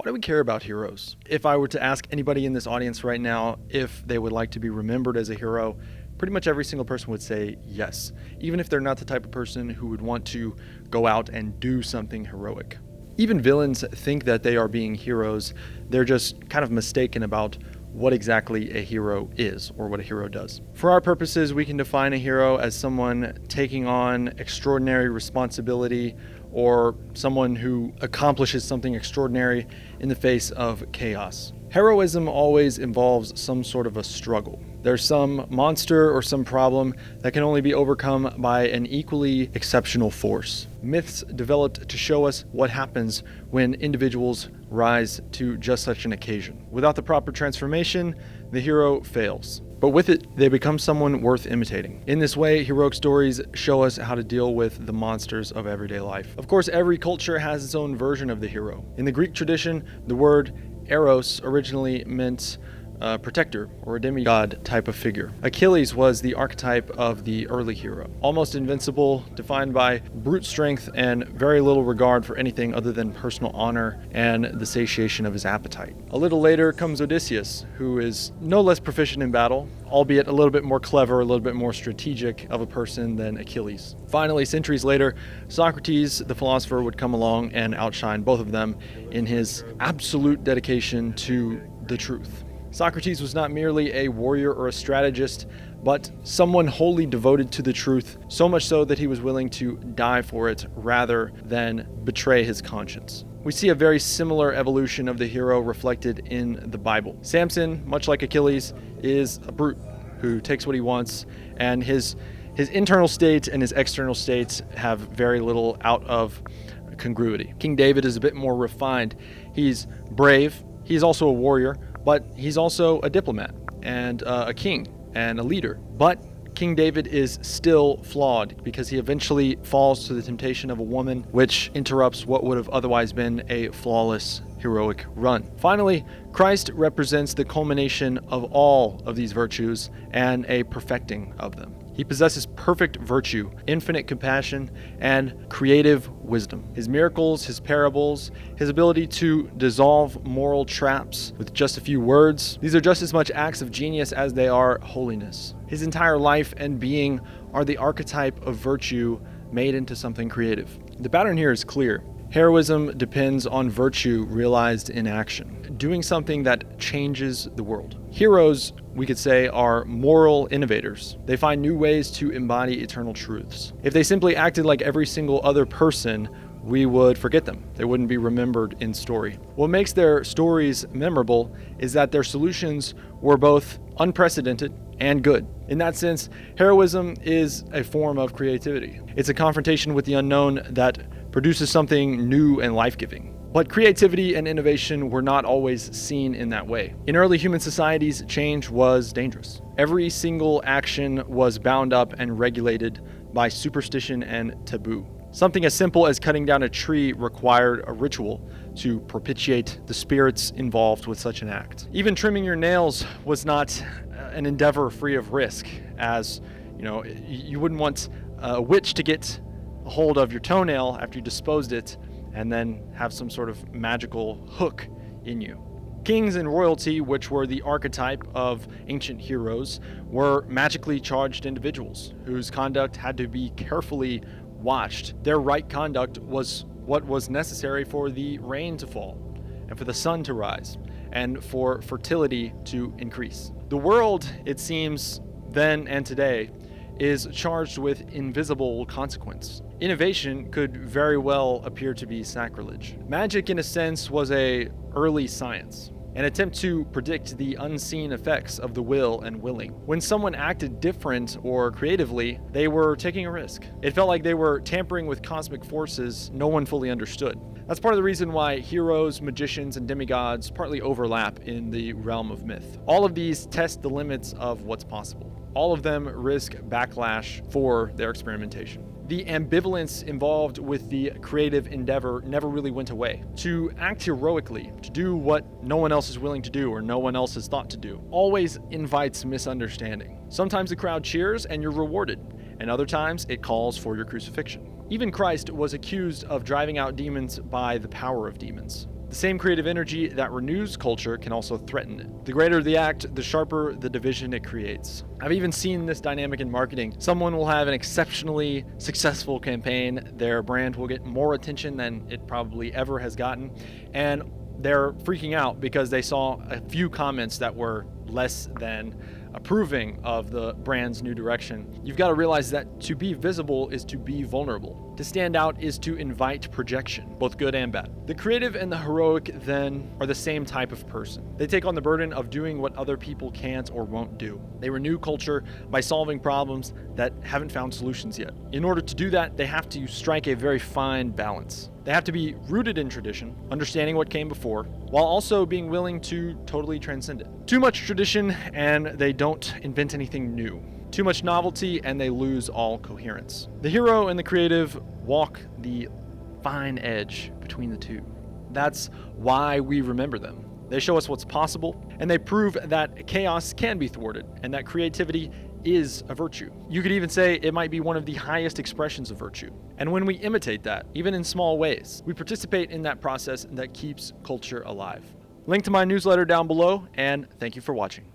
Why do we care about heroes? If I were to ask anybody in this audience right now if they would like to be remembered as a hero, pretty much every single person would say yes, even if they're not the type of person who would want to go out and do something heroic. Even villains think that they are being heroes. They're just kind of mistaken about what exactly a hero is or what a hero does. For our purposes, we can define a hero as someone taking on extraordinary responsibility or someone who accomplishes something extraordinary in the face of chaos. Heroism always involves some sort of a struggle. There's some monster or some problem that can only be overcome by an equally exceptional force. Myths developed to show us what happens when individuals rise to just such an occasion. Without the proper transformation, the hero fails. But with it, they become someone worth imitating. In this way, heroic stories show us how to deal with the monsters of everyday life. Of course, every culture has its own version of the hero. In the Greek tradition, the word eros originally meant protector or a demigod type of figure. Achilles was the archetype of the early hero. Almost invincible, defined by brute strength and very little regard for anything other than personal honor and the satiation of his appetite. A little later comes Odysseus, who is no less proficient in battle, albeit a little bit more clever, a little bit more strategic of a person than Achilles. Finally, centuries later, Socrates, the philosopher, would come along and outshine both of them in his absolute dedication to the truth. Socrates was not merely a warrior or a strategist, but someone wholly devoted to the truth, so much so that he was willing to die for it rather than betray his conscience. We see a very similar evolution of the hero reflected in the Bible. Samson, much like Achilles, is a brute who takes what he wants, and his internal state and his external state have very little out of congruity. King David is a bit more refined. He's brave, he's also a warrior, but he's also a diplomat and a king and a leader. But King David is still flawed because he eventually falls to the temptation of a woman, which interrupts what would have otherwise been a flawless heroic run. Finally, Christ represents the culmination of all of these virtues and a perfecting of them. He possesses perfect virtue, infinite compassion, and creative wisdom. His miracles, his parables, his ability to dissolve moral traps with just a few words, these are just as much acts of genius as they are holiness. His entire life and being are the archetype of virtue made into something creative. The pattern here is clear. Heroism depends on virtue realized in action, doing something that changes the world. Heroes, we could say, are moral innovators. They find new ways to embody eternal truths. If they simply acted like every single other person, we would forget them. They wouldn't be remembered in story. What makes their stories memorable is that their solutions were both unprecedented and good. In that sense, heroism is a form of creativity. It's a confrontation with the unknown that produces something new and life-giving. But creativity and innovation were not always seen in that way. In early human societies, change was dangerous. Every single action was bound up and regulated by superstition and taboo. Something as simple as cutting down a tree required a ritual to propitiate the spirits involved with such an act. Even trimming your nails was not an endeavor free of risk, as you wouldn't want a witch to get a hold of your toenail after you disposed it and then have some sort of magical hook in you. Kings and royalty, which were the archetype of ancient heroes, were magically charged individuals whose conduct had to be carefully watched. Their right conduct was what was necessary for the rain to fall and for the sun to rise and for fertility to increase. The world, it seems, then and today, is charged with invisible consequence. Innovation could very well appear to be sacrilege. Magic, in a sense, was an early science, an attempt to predict the unseen effects of the will and willing. When someone acted different or creatively, they were taking a risk. It felt like they were tampering with cosmic forces no one fully understood. That's part of the reason why heroes, magicians, and demigods partly overlap in the realm of myth. All of these test the limits of what's possible. All of them risk backlash for their experimentation. The ambivalence involved with the creative endeavor never really went away. To act heroically, to do what no one else is willing to do or no one else has thought to do, always invites misunderstanding. Sometimes the crowd cheers and you're rewarded, and other times it calls for your crucifixion. Even Christ was accused of driving out demons by the power of demons. The same creative energy that renews culture can also threaten it. The greater the act, the sharper the division it creates. I've even seen this dynamic in marketing. Someone will have an exceptionally successful campaign, their brand will get more attention than it probably ever has gotten, and they're freaking out because they saw a few comments that were less than approving of the brand's new direction. You've got to realize that to be visible is to be vulnerable. To stand out is to invite projection, both good and bad. The creative and the heroic, then, are the same type of person. They take on the burden of doing what other people can't or won't do. They renew culture by solving problems that haven't found solutions yet. In order to do that, they have to strike a very fine balance. They have to be rooted in tradition, understanding what came before, while also being willing to totally transcend it. Too much tradition and they don't invent anything new. Too much novelty and they lose all coherence. The hero and the creative walk the fine edge between the two. That's why we remember them. They show us what's possible, and they prove that chaos can be thwarted and that creativity is a virtue. You could even say it might be one of the highest expressions of virtue. And when we imitate that, even in small ways, we participate in that process that keeps culture alive. Link to my newsletter down below, and thank you for watching.